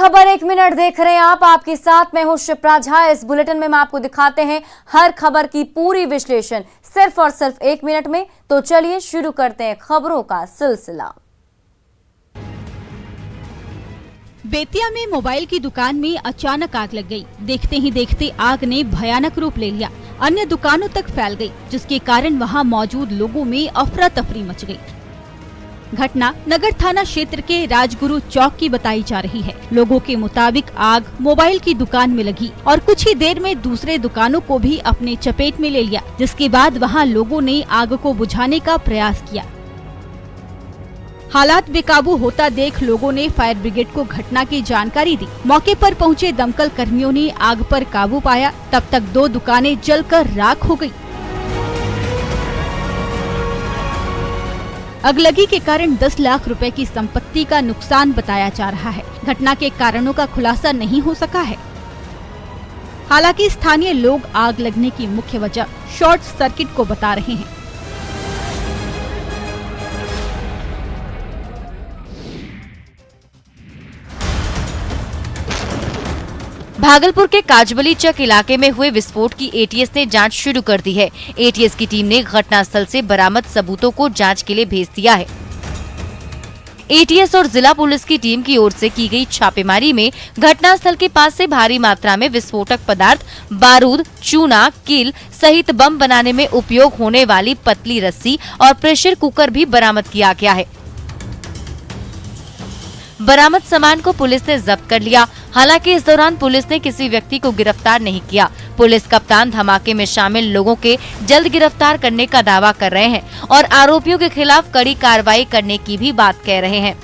खबर एक मिनट देख रहे हैं आप। आपके साथ मैं हूं शिप्रा झा। इस बुलेटिन में हम आपको दिखाते हैं हर खबर की पूरी विश्लेषण सिर्फ और सिर्फ एक मिनट में। तो चलिए शुरू करते हैं खबरों का सिलसिला। बेतिया में मोबाइल की दुकान में अचानक आग लग गई। देखते ही देखते आग ने भयानक रूप ले लिया, अन्य दुकानों तक फैल गई, जिसके कारण वहां मौजूद लोगों में अफरा तफरी मच गई। घटना नगर थाना क्षेत्र के राजगुरु चौक की बताई जा रही है। लोगों के मुताबिक आग मोबाइल की दुकान में लगी और कुछ ही देर में दूसरे दुकानों को भी अपने चपेट में ले लिया, जिसके बाद वहां लोगों ने आग को बुझाने का प्रयास किया। हालात बेकाबू होता देख लोगों ने फायर ब्रिगेड को घटना की जानकारी दी। मौके पर पहुंचे दमकल कर्मियों ने आग पर काबू पाया। तब तक 2 दुकानें जलकर राख हो गई। अगलगी के कारण 10 लाख रुपए की संपत्ति का नुकसान बताया जा रहा है। घटना के कारणों का खुलासा नहीं हो सका है। हालांकि स्थानीय लोग आग लगने की मुख्य वजह शॉर्ट सर्किट को बता रहे हैं। भागलपुर के काजबली चक इलाके में हुए विस्फोट की एटीएस ने जांच शुरू कर दी है। एटीएस की टीम ने घटनास्थल से बरामद सबूतों को जांच के लिए भेज दिया है। एटीएस और जिला पुलिस की टीम की ओर से की गई छापेमारी में घटनास्थल के पास से भारी मात्रा में विस्फोटक पदार्थ, बारूद, चूना, कील सहित बम बनाने में उपयोग होने वाली पतली रस्सी और प्रेशर कुकर भी बरामद किया गया है। बरामद सामान को पुलिस ने जब्त कर लिया। हालांकि इस दौरान पुलिस ने किसी व्यक्ति को गिरफ्तार नहीं किया। पुलिस कप्तान धमाके में शामिल लोगों के जल्द गिरफ्तार करने का दावा कर रहे हैं और आरोपियों के खिलाफ कड़ी कार्रवाई करने की भी बात कह रहे हैं।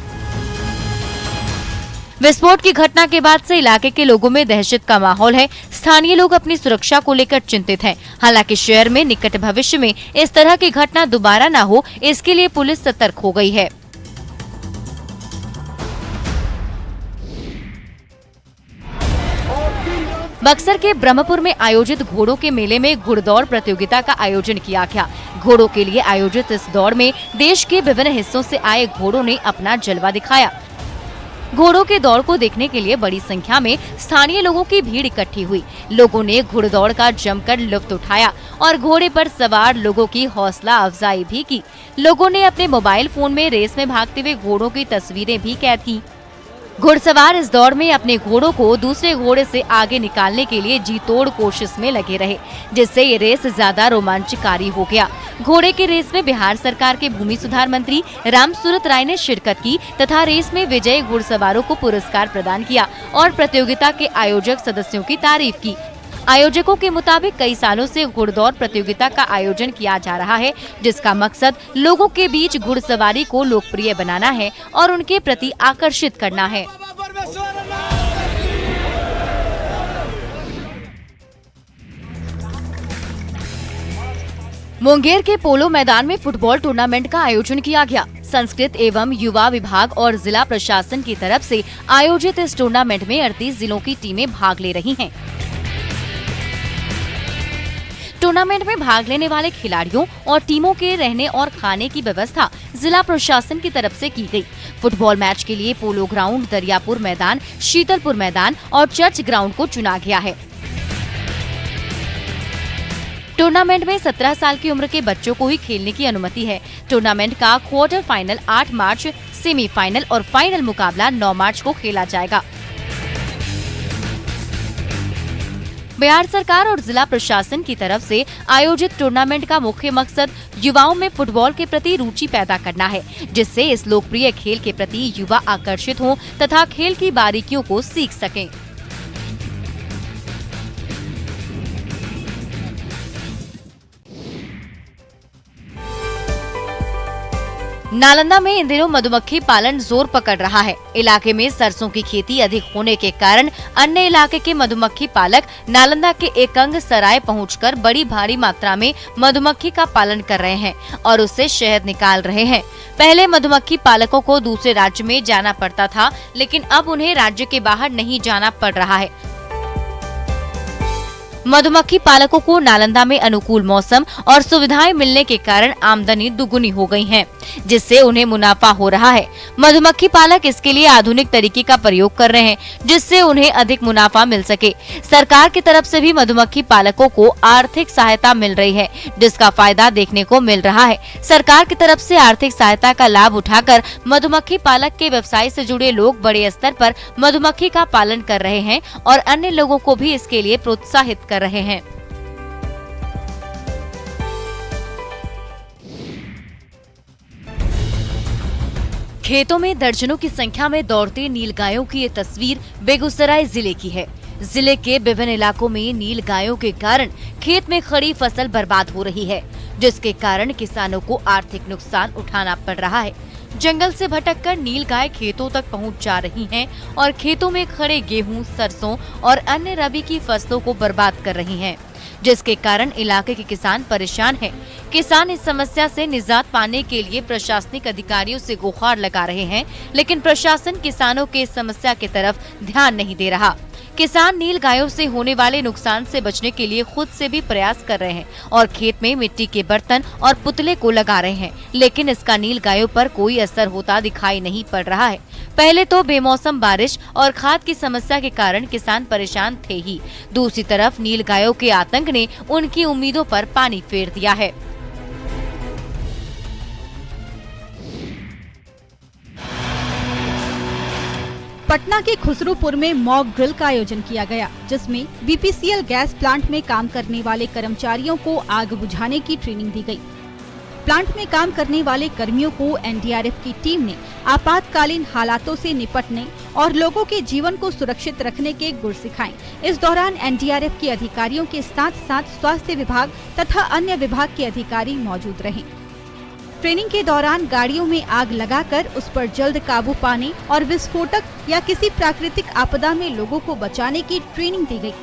विस्फोट की घटना के बाद से इलाके के लोगों में दहशत का माहौल है। स्थानीय लोग अपनी सुरक्षा को लेकर चिंतित हैं। हालांकि शहर में निकट भविष्य में इस तरह की घटना दोबारा न हो, इसके लिए पुलिस सतर्क हो गई है। बक्सर के ब्रह्मपुर में आयोजित घोड़ों के मेले में घुड़दौड़ प्रतियोगिता का आयोजन किया गया। घोड़ों के लिए आयोजित इस दौड़ में देश के विभिन्न हिस्सों से आए घोड़ों ने अपना जलवा दिखाया। घोड़ों के दौड़ को देखने के लिए बड़ी संख्या में स्थानीय लोगों की भीड़ इकट्ठी हुई। लोगों ने घुड़दौड़ का जमकर लुत्फ उठाया और घोड़े पर सवार लोगों की हौसला अफजाई भी की। लोगों ने अपने मोबाइल फोन में रेस में भागते हुए घोड़ों की तस्वीरें भी कैद की। घुड़सवार इस दौड़ में अपने घोड़ों को दूसरे घोड़े से आगे निकालने के लिए जी तोड़ कोशिश में लगे रहे, जिससे ये रेस ज्यादा रोमांचकारी हो गया। घोड़े की रेस में बिहार सरकार के भूमि सुधार मंत्री रामसूरत राय ने शिरकत की तथा रेस में विजयी घुड़सवारों को पुरस्कार प्रदान किया और प्रतियोगिता के आयोजक सदस्यों की तारीफ की। आयोजकों के मुताबिक कई सालों से घुड़दौड़ प्रतियोगिता का आयोजन किया जा रहा है, जिसका मकसद लोगों के बीच घुड़सवारी को लोकप्रिय बनाना है और उनके प्रति आकर्षित करना है। मुंगेर के पोलो मैदान में फुटबॉल टूर्नामेंट का आयोजन किया गया। संस्कृत एवं युवा विभाग और जिला प्रशासन की तरफ से आयोजित इस टूर्नामेंट में 38 जिलों की टीमें भाग ले रही हैं। टूर्नामेंट में भाग लेने वाले खिलाड़ियों और टीमों के रहने और खाने की व्यवस्था जिला प्रशासन की तरफ से की गई। फुटबॉल मैच के लिए पोलो ग्राउंड, दरियापुर मैदान, शीतलपुर मैदान और चर्च ग्राउंड को चुना गया है। टूर्नामेंट में 17 साल की उम्र के बच्चों को ही खेलने की अनुमति है। टूर्नामेंट का क्वार्टर फाइनल 8 मार्च, सेमीफाइनल और फाइनल मुकाबला 9 मार्च को खेला जाएगा। बिहार सरकार और जिला प्रशासन की तरफ से आयोजित टूर्नामेंट का मुख्य मकसद युवाओं में फुटबॉल के प्रति रुचि पैदा करना है, जिससे इस लोकप्रिय खेल के प्रति युवा आकर्षित हों तथा खेल की बारीकियों को सीख सकें। नालंदा में इन दिनों मधुमक्खी पालन जोर पकड़ रहा है। इलाके में सरसों की खेती अधिक होने के कारण अन्य इलाके के मधुमक्खी पालक नालंदा के एकंग सराय पहुंचकर बड़ी भारी मात्रा में मधुमक्खी का पालन कर रहे हैं और उससे शहद निकाल रहे हैं। पहले मधुमक्खी पालकों को दूसरे राज्य में जाना पड़ता था, लेकिन अब उन्हें राज्य के बाहर नहीं जाना पड़ रहा है। मधुमक्खी पालकों को नालंदा में अनुकूल मौसम और सुविधाएं मिलने के कारण आमदनी दुगुनी हो गई है, जिससे उन्हें मुनाफा हो रहा है। मधुमक्खी पालक इसके लिए आधुनिक तरीके का प्रयोग कर रहे हैं, जिससे उन्हें अधिक मुनाफा मिल सके। सरकार की तरफ से भी मधुमक्खी पालकों को आर्थिक सहायता मिल रही है, जिसका फायदा देखने को मिल रहा है। सरकार की तरफ से आर्थिक सहायता का लाभ उठाकर मधुमक्खी पालक के व्यवसाय से जुड़े लोग बड़े स्तर पर मधुमक्खी का पालन कर रहे हैं और अन्य लोगों को भी इसके लिए प्रोत्साहित कर रहे हैं। खेतों में दर्जनों की संख्या में दौड़ते नीलगायों की ये तस्वीर बेगूसराय जिले की है। जिले के विभिन्न इलाकों में नीलगायों के कारण खेत में खड़ी फसल बर्बाद हो रही है, जिसके कारण किसानों को आर्थिक नुकसान उठाना पड़ रहा है। जंगल से भटककर नीलगाय खेतों तक पहुंच जा रही हैं और खेतों में खड़े गेहूं, सरसों और अन्य रबी की फसलों को बर्बाद कर रही हैं, जिसके कारण इलाके के किसान परेशान हैं। किसान इस समस्या से निजात पाने के लिए प्रशासनिक अधिकारियों से गुहार लगा रहे हैं, लेकिन प्रशासन किसानों के इस समस्या की तरफ ध्यान नहीं दे रहा। किसान नीलगायों से होने वाले नुकसान से बचने के लिए खुद से भी प्रयास कर रहे हैं और खेत में मिट्टी के बर्तन और पुतले को लगा रहे हैं, लेकिन इसका नीलगायों पर कोई असर होता दिखाई नहीं पड़ रहा है। पहले तो बेमौसम बारिश और खाद की समस्या के कारण किसान परेशान थे ही, दूसरी तरफ नीलगायों के आतंक ने उनकी उम्मीदों पर पानी फेर दिया है। पटना के खुसरूपुर में मॉक ड्रिल का आयोजन किया गया, जिसमें बीपीसीएल गैस प्लांट में काम करने वाले कर्मचारियों को आग बुझाने की ट्रेनिंग दी गई। प्लांट में काम करने वाले कर्मियों को एनडीआरएफ की टीम ने आपातकालीन हालातों से निपटने और लोगों के जीवन को सुरक्षित रखने के गुर सिखाए। इस दौरान एनडीआरएफ के अधिकारियों के साथ साथ स्वास्थ्य विभाग तथा अन्य विभाग के अधिकारी मौजूद रहे। ट्रेनिंग के दौरान गाड़ियों में आग लगाकर उस पर जल्द काबू पाने और विस्फोटक या किसी प्राकृतिक आपदा में लोगों को बचाने की ट्रेनिंग दी गई।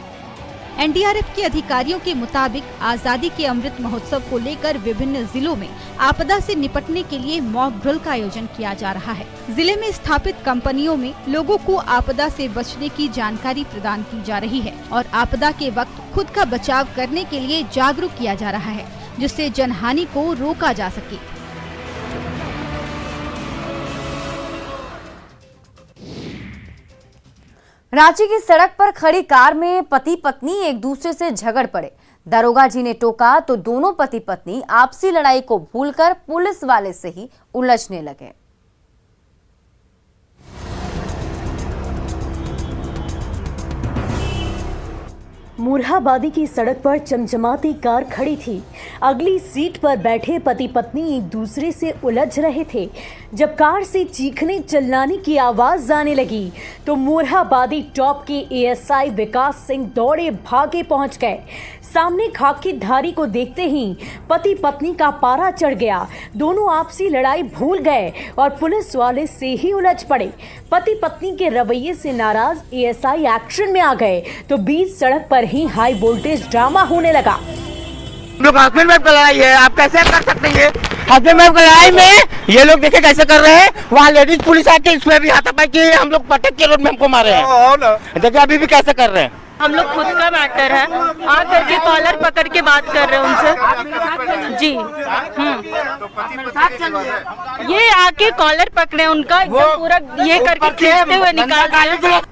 एनडीआरएफ के अधिकारियों के मुताबिक आजादी के अमृत महोत्सव को लेकर विभिन्न जिलों में आपदा से निपटने के लिए मॉक ड्रिल का आयोजन किया जा रहा है। जिले में स्थापित कंपनियों में लोगों को आपदा से बचने की जानकारी प्रदान की जा रही है और आपदा के वक्त खुद का बचाव करने के लिए जागरूक किया जा रहा है, जिससे जनहानि को रोका जा सके। रांची की सड़क पर खड़ी कार में पति पत्नी एक दूसरे से झगड़ पड़े। दरोगा जी ने टोका तो दोनों पति पत्नी आपसी लड़ाई को भूलकर पुलिस वाले से ही उलझने लगे। मुरहाबादी की सड़क पर चमचमाती कार खड़ी थी। अगली सीट पर बैठे पति पत्नी एक दूसरे से उलझ रहे थे। जब कार से चीखने चिल्लाने की आवाज आने लगी तो मुरहाबादी टॉप के एएसआई विकास सिंह दौड़े भागे पहुंच गए। सामने खाकी धारी को देखते ही पति पत्नी का पारा चढ़ गया। दोनों आपसी लड़ाई भूल गए और पुलिस वाले से ही उलझ पड़े। पति पत्नी के रवैये से नाराज एएसआई एक्शन में आ गए तो बीच सड़क पर ही हाई वोल्टेज ड्रामा होने लगा। हम लोग हस्बैंड वाइफ का लड़ाई है, आप कैसे कर सकते हैं? हस्बैंड वाइफ का लड़ाई में ये लोग देखे कैसे कर रहे हैं। वहाँ लेडीज पुलिस आके इसमें भी हाथापाई की, हम लोग पटक के रोड में हमको मारे हैं। देखिए अभी भी कैसे कर रहे हैं। हम लोग खुद का मैटर है, आ करके कॉलर पकड़ के बात कर रहे हैं उनसे जी। ये आके कॉलर पकड़े उनका एकदम पूरा ये करके खींचते हुए निकाल।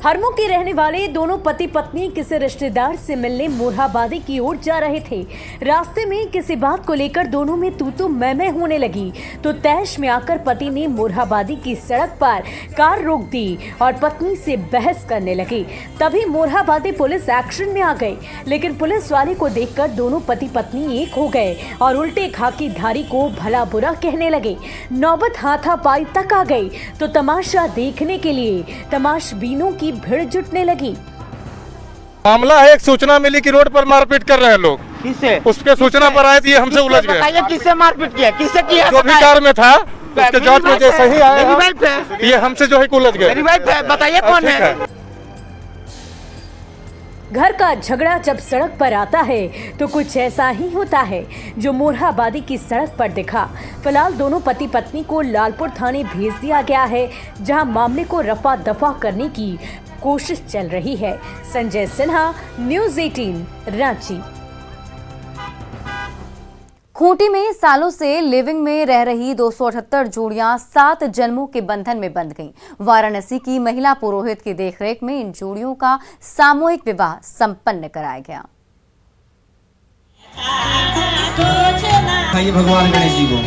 हरमो के रहने वाले दोनों पति पत्नी किसी रिश्तेदार से मिलने मुरहाबादी की ओर जा रहे थे। रास्ते में किसी बात को लेकर दोनों में तू मैं होने लगी तो तैश में आकर पति ने मुरहाबादी की सड़क पर कार रोक दी और पत्नी से बहस करने लगी। तभी मुरहाबादी पुलिस एक्शन में आ गई, लेकिन पुलिस वाले को देखकर दोनों पति पत्नी एक हो गए और उल्टे खाकी धारी को भला बुरा कहने लगे। नौबत हाथापाई तक आ गई तो तमाशा देखने के लिए तमाशबीनों की भीड़ जुटने लगी। मामला है, एक सूचना मिली कि रोड पर मारपीट कर रहे हैं लोग। किससे? उसके सूचना पर आए थे, ये हमसे उलझ गए। बताइए किससे मारपीट किया, किससे किया? जो भी कार में था उसके जांच में जैसे ही आया ये हमसे जो है उलझ गए। बताइए कौन है? घर का झगड़ा जब सड़क पर आता है तो कुछ ऐसा ही होता है जो मुरहाबादी की सड़क पर दिखा। फिलहाल दोनों पति पत्नी को लालपुर थाने भेज दिया गया है, जहां मामले को रफा दफा करने की कोशिश चल रही है। संजय सिन्हा, न्यूज़ 18, रांची। खूंटी में सालों से लिविंग में रह रही 278 जोड़ियां 7 जन्मों के बंधन में बंध गईं। वाराणसी की महिला पुरोहित की देखरेख में इन जोड़ियों का सामूहिक विवाह संपन्न कराया गया। भगवान गणेश जी को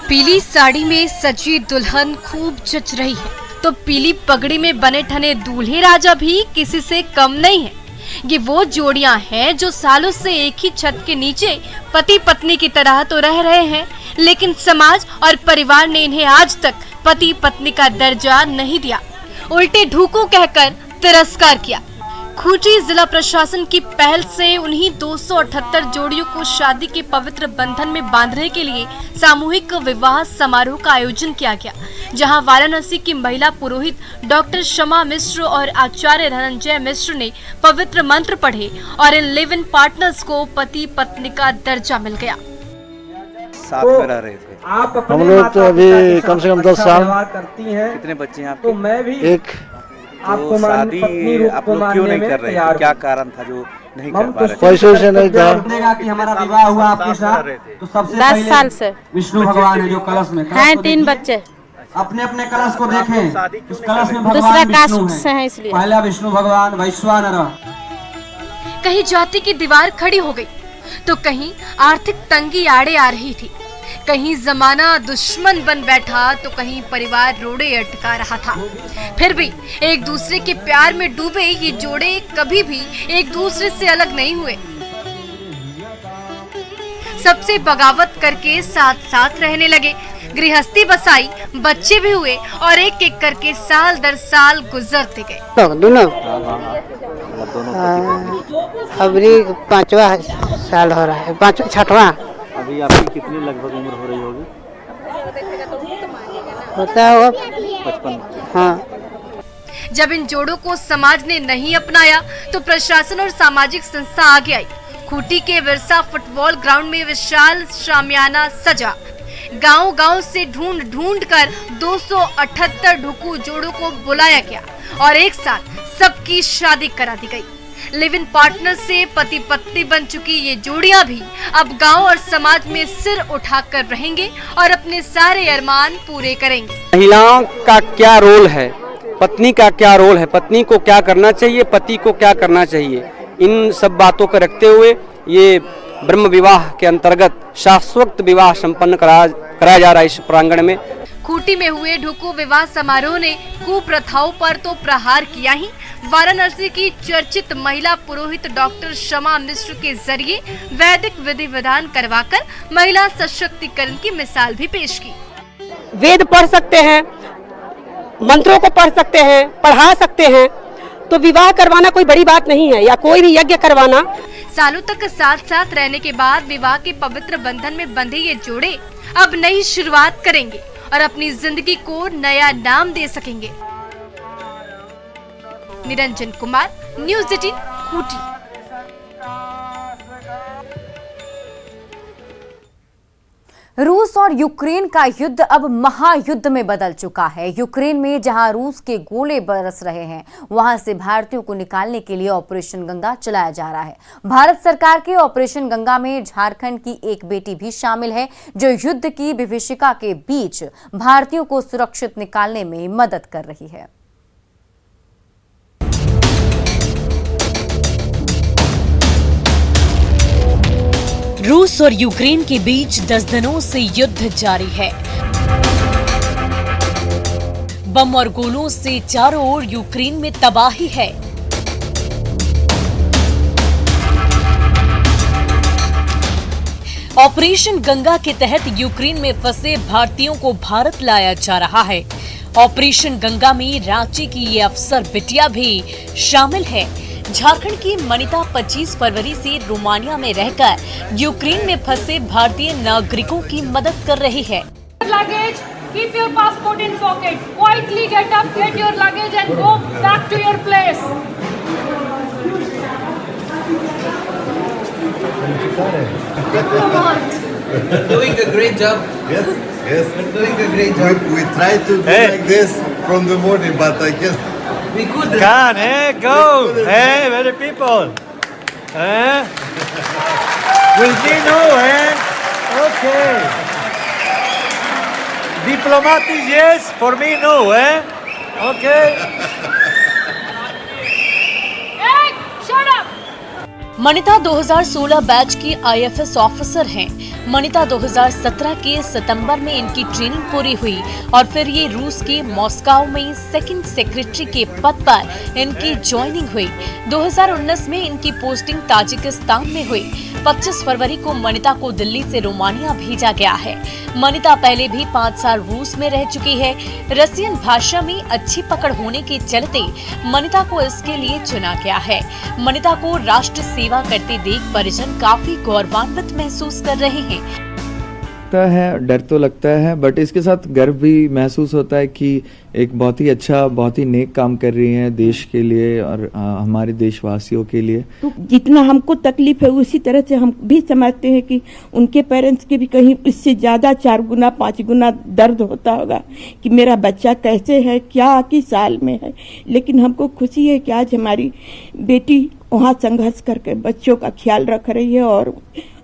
पीली साड़ी में सजी दुल्हन खूब जच रही है, तो पीली पगड़ी में बने ठने दूल्हे राजा भी किसी से कम नहीं है। ये वो जोड़ियां हैं जो सालों से एक ही छत के नीचे पति पत्नी की तरह तो रह रहे हैं, लेकिन समाज और परिवार ने इन्हें आज तक पति पत्नी का दर्जा नहीं दिया, उल्टे ढूंढू कहकर तिरस्कार किया। खूंटी जिला प्रशासन की पहल से उन्हीं 278 जोड़ियों को शादी के पवित्र बंधन में बांधने के लिए सामूहिक विवाह समारोह का आयोजन किया गया, जहां वाराणसी की महिला पुरोहित डॉक्टर शमा मिश्र और आचार्य धनंजय मिश्र ने पवित्र मंत्र पढ़े और इन लिव इन पार्टनर्स को पति पत्नी का दर्जा मिल गया। साथ में रह रहे थे हम लोग तो अभी कम से कम 10 साल करती हैं। कितने बच्चे हैं आपके? तो मैं भी एक तो शादी आप लोग क्यों नहीं कर रहे थे? क्या कारण था जो नहीं कर पा रहे थे? पैसों से नहीं था। कि हमारा विवाह हुआ आपके साथ, तो सबसे 10 साल से विष्णु भगवान है जो कलश में हैं, 3 बच्चे। अपने अपने कलश को देखें, उस कलश में दूसरा भगवान कास्ट विष्णु से है, इसलिए पहला विष्णु भगवान वैश्वानर। कहीं जाति की दीवार खड़ी हो गई, तो कहीं आर्थिक तंगी आड़े आ रही थी, कहीं जमाना दुश्मन बन बैठा, तो कहीं परिवार रोड़े अटका रहा था। फिर भी एक दूसरे के प्यार में डूबे ये जोड़े कभी भी एक दूसरे से अलग नहीं हुए। सबसे बगावत करके साथ साथ रहने लगे, गृहस्थी बसाई, बच्चे भी हुए और एक एक करके साल दर साल गुजरते गए। तो दोनों अभी 5वां साल हो रहा है, 5वां 6वां। अभी आपकी कितनी लगभग उम्र हो रही होगी? होता होगा 55। हाँ। जब इन जोड़ों को समाज ने नहीं अपनाया, तो प्रशासन और सामाजिक संस्था आगे आई। खूंटी के विरसा फुटबॉल ग्राउंड में विशाल शामियाना सजा, गांव-गांव से ढूंढ कर 278 ढुकू जोड़ों को बुलाया गया और एक साथ सबकी शादी करा दी गई। लिव इन पार्टनर से पति पत्नी बन चुकी ये जोड़ियां भी अब गांव और समाज में सिर उठाकर रहेंगे और अपने सारे अरमान पूरे करेंगे। महिलाओं का क्या रोल है, पत्नी का क्या रोल है, पत्नी को क्या करना चाहिए, पति को क्या करना चाहिए, इन सब बातों को रखते हुए ये ब्रह्म विवाह के अंतर्गत शाश्वत विवाह संपन्न कराया जा रहा है इस प्रांगण में। खूंटी में हुए ढुकू विवाह समारोह ने कुप्रथाओं पर तो प्रहार किया ही, वाराणसी की चर्चित महिला पुरोहित डॉक्टर शमा मिश्र के जरिए वैदिक विधि विधान करवाकर महिला सशक्तिकरण की मिसाल भी पेश की। वेद पढ़ सकते हैं, मंत्रों को पढ़ सकते हैं, पढ़ा सकते हैं, तो विवाह करवाना कोई बड़ी बात नहीं है, या कोई भी यज्ञ करवाना। सालों तक साथ साथ रहने के बाद विवाह के पवित्र बंधन में बंधे ये जोड़े अब नई शुरुआत करेंगे और अपनी जिंदगी को नया नाम दे सकेंगे। निरंजन कुमार, न्यूज़ 18, खूंटी। रूस और यूक्रेन का युद्ध अब महायुद्ध में बदल चुका है। यूक्रेन में जहां रूस के गोले बरस रहे हैं, वहां से भारतीयों को निकालने के लिए ऑपरेशन गंगा चलाया जा रहा है। भारत सरकार के ऑपरेशन गंगा में झारखंड की एक बेटी भी शामिल है, जो युद्ध की विभीषिका के बीच भारतीयों को सुरक्षित निकालने में मदद कर रही है। रूस और यूक्रेन के बीच 10 दिनों से युद्ध जारी है। बम और गोलों से चारों ओर यूक्रेन में तबाही है। ऑपरेशन गंगा के तहत यूक्रेन में फंसे भारतीयों को भारत लाया जा रहा है। ऑपरेशन गंगा में रांची की ये अफसर बिटिया भी शामिल है। झारखंड की मनीता 25 फरवरी से रोमानिया में रहकर यूक्रेन में फंसे भारतीय नागरिकों की मदद कर रही है। Luggage, keep your passport in pocket. Quietly get up, get your luggage and go back to your place. Diplomat. Doing a great job. Yes, yes. We're doing a great job. We try to do like this from the morning, but I guess We could. Can, go. Very people. Will be no, Okay. Diplomatic, yes. For me, no, Okay. Hey, shut up! Manita 2016 batch की IFS officer हैं। मनीता 2017 के सितंबर में इनकी training पूरी हुई और फिर ये रूस के मॉस्को में सेकंड सेक्रेटरी के पद पर इनकी ज्वाइनिंग हुई। 2019 में इनकी पोस्टिंग ताजिकिस्तान में हुई। 25 फरवरी को मनीता को दिल्ली से रोमानिया भेजा गया है। मनीता पहले भी 5 साल रूस में रह चुकी है। रसियन भाषा में अच्छी पकड़ होने के चलते मनीता को इसके लिए चुना गया है। मनीता को राष्ट्र सेवा करते देख परिजन काफी गौरवान्वित महसूस कर रहे हैं। डर तो लगता है, बट इसके साथ गर्व भी महसूस होता है कि एक बहुत ही अच्छा, बहुत ही नेक काम कर रही हैं देश के लिए और हमारे देशवासियों के लिए। तो जितना हमको तकलीफ है उसी तरह से हम भी समझते हैं कि उनके पेरेंट्स के भी कहीं इससे ज्यादा 4 गुना 5 गुना दर्द होता होगा कि मेरा बच्चा कैसे है, क्या किस हाल में है। लेकिन हमको खुशी है कि आज हमारी बेटी वहाँ संघर्ष करके बच्चों का ख्याल रख रही है और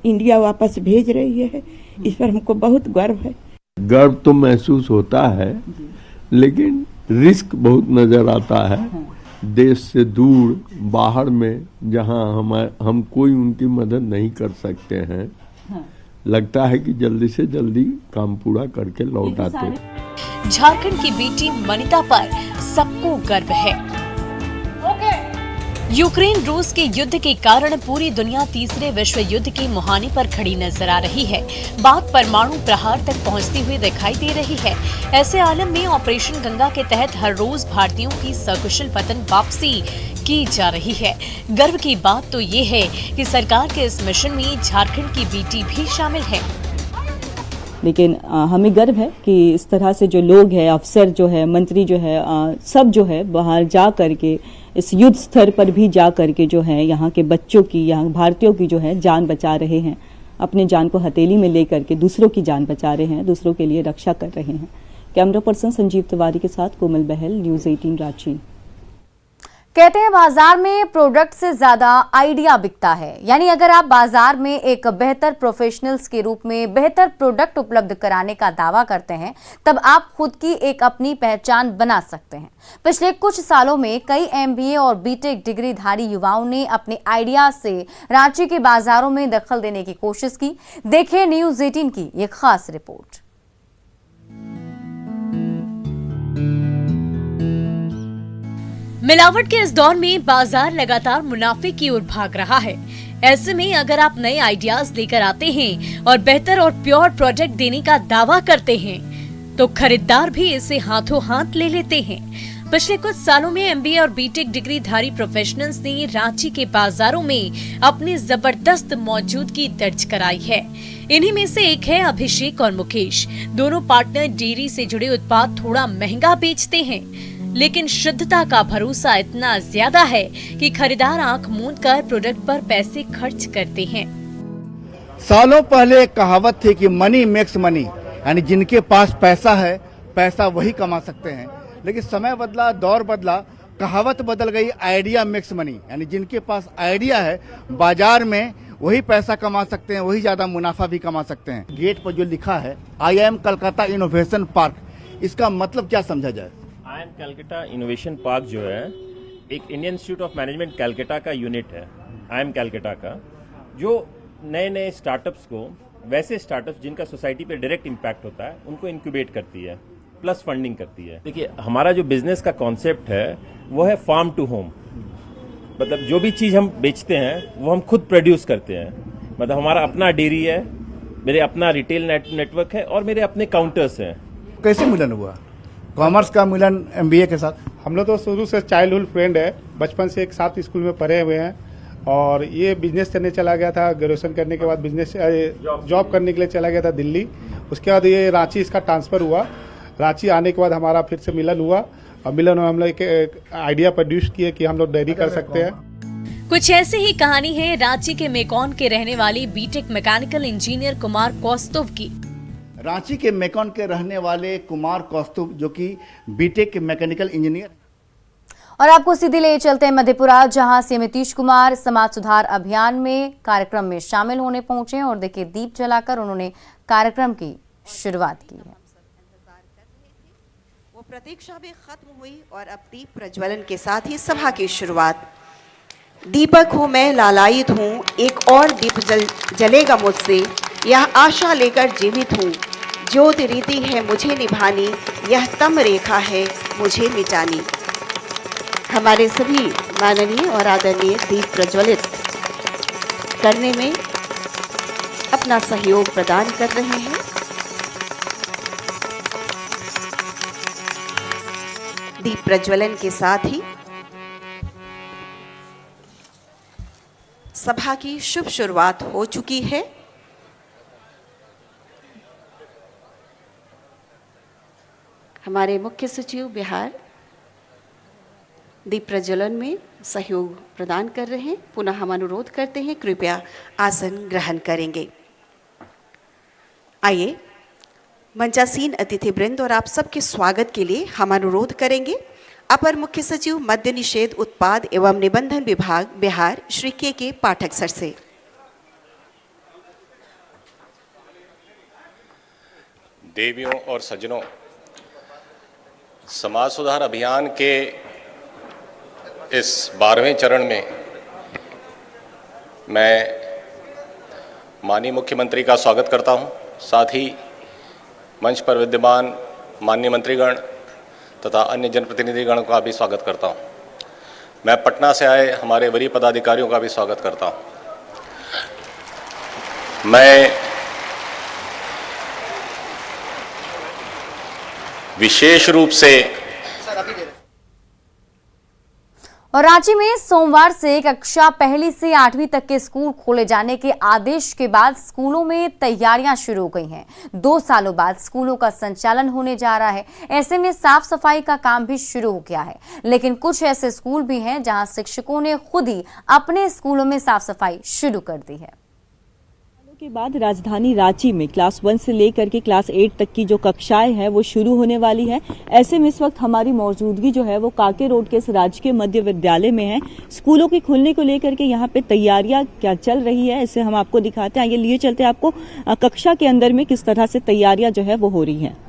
इंडिया वापस भेज रही है। इस पर हमको बहुत गर्व है। गर्व तो महसूस होता है, लेकिन रिस्क बहुत नजर आता है। देश से दूर बाहर में जहां हम कोई उनकी मदद नहीं कर सकते हैं, लगता है कि जल्दी से जल्दी काम पूरा करके लौट आते। झारखंड की बेटी मनीता पर सबको गर्व है। यूक्रेन रूस के युद्ध के कारण पूरी दुनिया तीसरे विश्व युद्ध के मुहाने पर खड़ी नजर आ रही है। बात परमाणु प्रहार तक पहुंचती हुई दिखाई दे रही है। ऐसे आलम में ऑपरेशन गंगा के तहत हर रोज भारतीयों की सकुशल वतन वापसी की जा रही है। गर्व की बात तो ये है कि सरकार के इस मिशन में झारखंड की बेटी भी शामिल है। लेकिन हमें गर्व है कि इस तरह से जो लोग हैं, अफसर जो है, मंत्री जो है, सब जो है बाहर जा करके इस युद्ध स्तर पर भी जा करके जो है यहाँ के बच्चों की, यहाँ भारतीयों की जो है जान बचा रहे हैं। अपने जान को हथेली में लेकर के दूसरों की जान बचा रहे हैं, दूसरों के लिए रक्षा कर रहे हैं। कैमरा पर्सन संजीव तिवारी के साथ कोमल बहल, न्यूज़ 18 रांची। कहते हैं बाजार में प्रोडक्ट से ज्यादा आइडिया बिकता है। यानी अगर आप बाजार में एक बेहतर प्रोफेशनल्स के रूप में बेहतर प्रोडक्ट उपलब्ध कराने का दावा करते हैं, तब आप खुद की एक अपनी पहचान बना सकते हैं। पिछले कुछ सालों में कई MBA और BTech डिग्रीधारी युवाओं ने अपने आइडिया से रांची के बाजारों में दखल देने की कोशिश की। देखिए न्यूज़ 18 की ये खास रिपोर्ट। मिलावट के इस दौर में बाजार लगातार मुनाफे की ओर भाग रहा है। ऐसे में अगर आप नए आइडियाज लेकर आते हैं और बेहतर और प्योर प्रोडक्ट देने का दावा करते हैं, तो खरीदार भी इसे हाथों हाथ ले लेते हैं। पिछले कुछ सालों में MBA और BTech डिग्रीधारी प्रोफेशनल्स ने रांची के बाजारों में अपनी जबरदस्त मौजूदगी दर्ज कराई है। इन्हीं में से एक है अभिषेक और मुकेश। दोनों पार्टनर डेयरी से जुड़े उत्पाद थोड़ा महंगा बेचते हैं, लेकिन शुद्धता का भरोसा इतना ज्यादा है कि खरीदार आंख मूंद कर प्रोडक्ट पर पैसे खर्च करते हैं। सालों पहले एक कहावत थी कि मनी मेक्स मनी, यानी जिनके पास पैसा है पैसा वही कमा सकते हैं। लेकिन समय बदला, दौर बदला, कहावत बदल गई, आइडिया मेक्स मनी, यानी जिनके पास आइडिया है बाजार में वही पैसा कमा सकते हैं, वही ज्यादा मुनाफा भी कमा सकते हैं। गेट पर जो लिखा है IIM कलकत्ता इनोवेशन पार्क, इसका मतलब क्या समझा जाए? IIM कलकत्ता इनोवेशन पार्क जो है एक Indian institute of management Calcutta का यूनिट है। IIM कलकत्ता का जो नए नए स्टार्टअप्स को, वैसे स्टार्टअप्स जिनका सोसाइटी पे डायरेक्ट इम्पैक्ट होता है, उनको इंक्यूबेट करती है, प्लस फंडिंग करती है। देखिए हमारा जो बिजनेस का कॉन्सेप्ट है वो है फार्म टू होम। मतलब जो भी चीज़ हम बेचते हैं वो हम खुद प्रोड्यूस करते हैं। मतलब हमारा अपना डेयरी है, मेरे अपना रिटेल नेटवर्क है और मेरे अपने काउंटर्स हैं। कैसे मिलन हुआ कॉमर्स का मिलन MBA के साथ? हम लोग तो शुरू से चाइल्डहुड फ्रेंड है, बचपन से एक साथ स्कूल में पढ़े हुए हैं। और ये बिजनेस करने चला गया था, ग्रेजुएशन करने के बाद बिजनेस जॉब करने के लिए चला गया था दिल्ली। उसके बाद ये रांची इसका ट्रांसफर हुआ। रांची आने के बाद हमारा फिर से मिलन हुआ और मिलन में हम लोग एक आइडिया प्रोड्यूस किए कि हम लोग डेयरी कर सकते हैं। कुछ ऐसी ही कहानी है रांची के मेकॉन के रहने वाली बीटेक मैकेनिकल इंजीनियर कुमार कौस्तुभ की। रांची के मेकॉन के रहने वाले कुमार कौस्तुभ जो कि बीटेक मैकेनिकल इंजीनियर। और आपको सीधे ले चलते हैं मधेपुरा, जहां सीएम नीतीश कुमार समाज सुधार अभियान में कार्यक्रम में शामिल होने पहुंचे और देखिए दीप जलाकर उन्होंने कार्यक्रम की शुरुआत की है। वो प्रतीक्षा भी खत्म हुई और अब दीप प्रज्वलन के साथ ही सभा की शुरुआत। दीपक हूँ मैं लालायित हूँ, एक और दीप जलेगा मुझसे, यह आशा लेकर जीवित हूँ। ज्योति रीति है मुझे निभानी, यह तम रेखा है मुझे मिटानी। हमारे सभी माननीय और आदरणीय दीप प्रज्वलित करने में अपना सहयोग प्रदान कर रहे हैं। दीप प्रज्वलन के साथ ही सभा की शुभ शुरुआत हो चुकी है। हमारे मुख्य सचिव बिहार दीप प्रज्वलन में सहयोग प्रदान कर रहे हैं। पुनः हम अनुरोध करते हैं कृपया आसन ग्रहण करेंगे। आइए मंचासीन अतिथिवृंद और आप सबके स्वागत के लिए हम अनुरोध करेंगे अपर मुख्य सचिव मद्य निषेध उत्पाद एवं निबंधन विभाग बिहार श्री के पाठक सर से। देवियों और सज्जनों, समाज सुधार अभियान के इस 12वें चरण में मैं माननीय मुख्यमंत्री का स्वागत करता हूं। साथ ही मंच पर विद्यमान माननीय मंत्रीगण तथा अन्य जनप्रतिनिधिगण का भी स्वागत करता हूं। मैं पटना से आए हमारे वरीय पदाधिकारियों का भी स्वागत करता हूं। मैं विशेष रूप से और रांची में सोमवार से कक्षा 1 से 8वीं तक के स्कूल खोले जाने के आदेश के बाद स्कूलों में तैयारियां शुरू हो गई हैं। 2 सालों बाद स्कूलों का संचालन होने जा रहा है। ऐसे में साफ सफाई का काम भी शुरू हो गया है, लेकिन कुछ ऐसे स्कूल भी हैं जहां शिक्षकों ने खुद ही अपने स्कूलों में साफ सफाई शुरू कर दी है। के बाद राजधानी रांची में क्लास 1 से लेकर के क्लास 8 तक की जो कक्षाएं हैं वो शुरू होने वाली है। ऐसे में इस वक्त हमारी मौजूदगी जो है वो काके रोड के इस राजकीय मध्य विद्यालय में है। स्कूलों के खुलने को लेकर के यहाँ पे तैयारियां क्या चल रही है इसे हम आपको दिखाते हैं। ये लिए चलते हैं आपको कक्षा के अंदर में किस तरह से तैयारियां जो है वो हो रही है।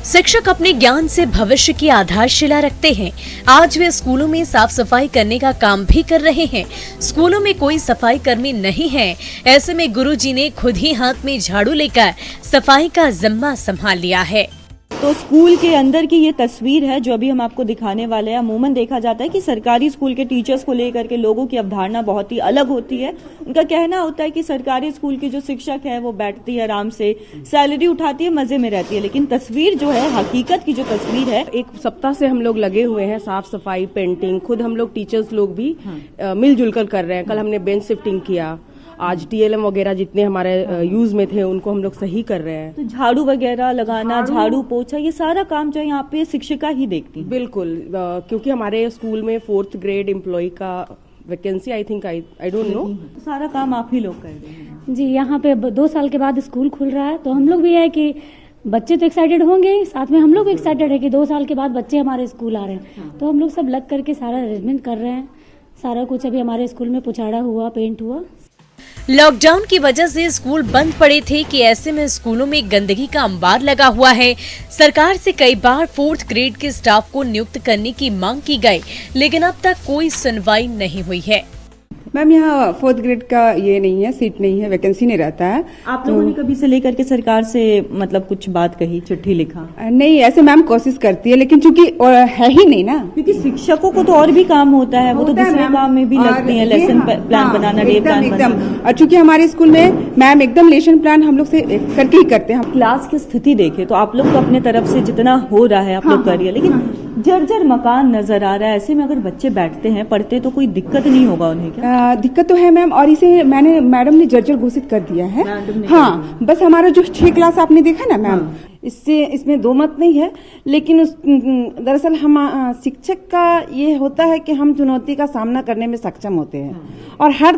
शिक्षक अपने ज्ञान से भविष्य की आधारशिला रखते हैं। आज वे स्कूलों में साफ सफाई करने का काम भी कर रहे हैं। स्कूलों में कोई सफाई कर्मी नहीं है, ऐसे में गुरुजी ने खुद ही हाथ में झाड़ू लेकर सफाई का जिम्मा संभाल लिया है। तो स्कूल के अंदर की ये तस्वीर है जो अभी हम आपको दिखाने वाले हैं। अमूमन देखा जाता है कि सरकारी स्कूल के टीचर्स को लेकर के लोगों की अवधारणा बहुत ही अलग होती है। उनका कहना होता है कि सरकारी स्कूल की जो शिक्षक है वो बैठती है आराम से, सैलरी उठाती है, मजे में रहती है। लेकिन तस्वीर जो है, हकीकत की जो तस्वीर है, 1 सप्ताह से हम लोग लगे हुए हैं साफ सफाई, पेंटिंग, खुद हम लोग टीचर्स लोग भी मिलजुल कर कर रहे हैं। कल हमने बेंच शिफ्टिंग किया, आज TLM वगैरह जितने हमारे यूज में थे उनको हम लोग सही कर रहे हैं। तो झाड़ू वगैरह लगाना, झाड़ू पोछा, ये सारा काम जो यहाँ पे शिक्षिका ही देखती है। बिल्कुल, क्योंकि हमारे स्कूल में 4th ग्रेड एम्प्लॉय का vacancy I think I don't know, तो सारा काम आप ही लोग कर रहे हैं। जी, यहाँ पे 2 साल के बाद स्कूल खुल रहा है, तो हम लोग भी है कि बच्चे तो एक्साइटेड होंगे, साथ में हम लोग एक्साइटेड है कि 2 साल के बाद बच्चे हमारे स्कूल आ रहे हैं। तो हम लोग सब लग करके सारा अरेंजमेंट कर रहे हैं। सारा कुछ अभी हमारे स्कूल में पुछाड़ा हुआ, पेंट हुआ। लॉकडाउन की वजह से स्कूल बंद पड़े थे कि ऐसे में स्कूलों में गंदगी का अंबार लगा हुआ है। सरकार से कई बार 4th ग्रेड के स्टाफ को नियुक्त करने की मांग की गई, लेकिन अब तक कोई सुनवाई नहीं हुई है। मैम, यहाँ 4th ग्रेड का ये नहीं है, सीट नहीं है, वैकेंसी नहीं रहता है। आप लोगों ने कभी से लेकर के सरकार से मतलब कुछ बात कही, चिट्ठी लिखा? नहीं, ऐसे मैम कोशिश करती है, लेकिन चूंकि है ही नहीं ना, क्योंकि शिक्षकों को तो और भी काम होता है, वो तो दूसरे काम में भी लगती है, लेसन प्लान बनाना, डे प्लान एकदम। और चूंकि हमारे स्कूल में मैम एकदम लेसन प्लान हम लोग से करके ही करते हैं। क्लास की स्थिति देखे तो आप लोग तो अपने तरफ से जितना हो रहा है आप लोग करिए, लेकिन जर्जर मकान नजर आ रहा है। ऐसे में अगर बच्चे बैठते हैं, पढ़ते, तो कोई दिक्कत नहीं होगा उन्हें क्या? दिक्कत तो है मैम, और इसे मैडम ने जर्जर घोषित कर दिया है। हाँ, बस हमारा जो 6 क्लास आपने देखा ना मैम, इसमें दो मत नहीं है, लेकिन दरअसल हम शिक्षक का ये होता है कि हम चुनौती का सामना करने में सक्षम होते हैं और हर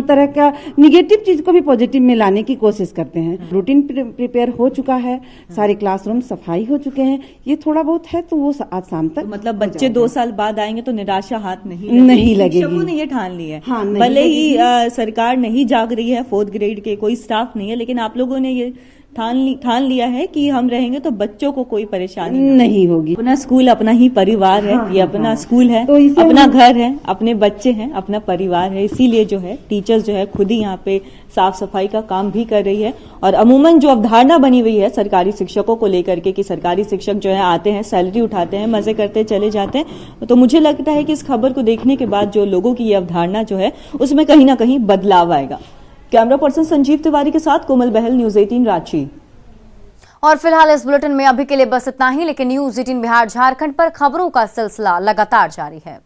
तरह का निगेटिव चीज को भी पॉजिटिव में लाने की कोशिश करते हैं। रूटीन प्रिपेयर हो चुका है, सारे क्लासरूम सफाई हो चुके हैं, ये थोड़ा बहुत है तो वो आज शाम तक मतलब बच्चे 2 साल बाद आएंगे तो निराशा हाथ नहीं लगेगी। शिक्षकों ने ये ठान ली है। हाँ, भले ही सरकार नहीं जाग रही है, 4th ग्रेड के कोई स्टाफ नहीं है, लेकिन आप लोगों ने ये ठान लिया है कि हम रहेंगे तो बच्चों को कोई परेशानी नहीं होगी। अपना स्कूल अपना ही परिवार है। ये अपना स्कूल है, तो अपना घर है, अपने बच्चे हैं, अपना परिवार है। इसीलिए जो है टीचर्स जो है खुद ही यहाँ पे साफ सफाई का काम भी कर रही है। और अमूमन जो अवधारणा बनी हुई है सरकारी शिक्षकों को लेकर के कि सरकारी शिक्षक जो है आते हैं, सैलरी उठाते हैं, मजे करते चले जाते हैं, तो मुझे लगता है कि इस खबर को देखने के बाद जो लोगों की ये अवधारणा जो है उसमें कहीं ना कहीं बदलाव आएगा। कैमरा पर्सन संजीव तिवारी के साथ कोमल बहल, न्यूज 18 रांची। और फिलहाल इस बुलेटिन में अभी के लिए बस इतना ही, लेकिन न्यूज 18 बिहार झारखंड पर खबरों का सिलसिला लगातार जारी है।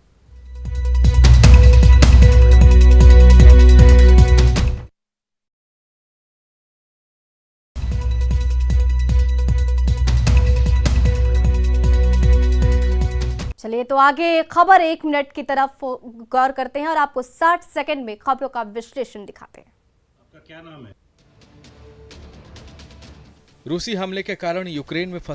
चलिए तो आगे खबर 1 मिनट की तरफ गौर करते हैं और आपको 60 सेकंड में खबरों का विश्लेषण दिखाते हैं। आपका क्या नाम है? रूसी हमले के कारण यूक्रेन में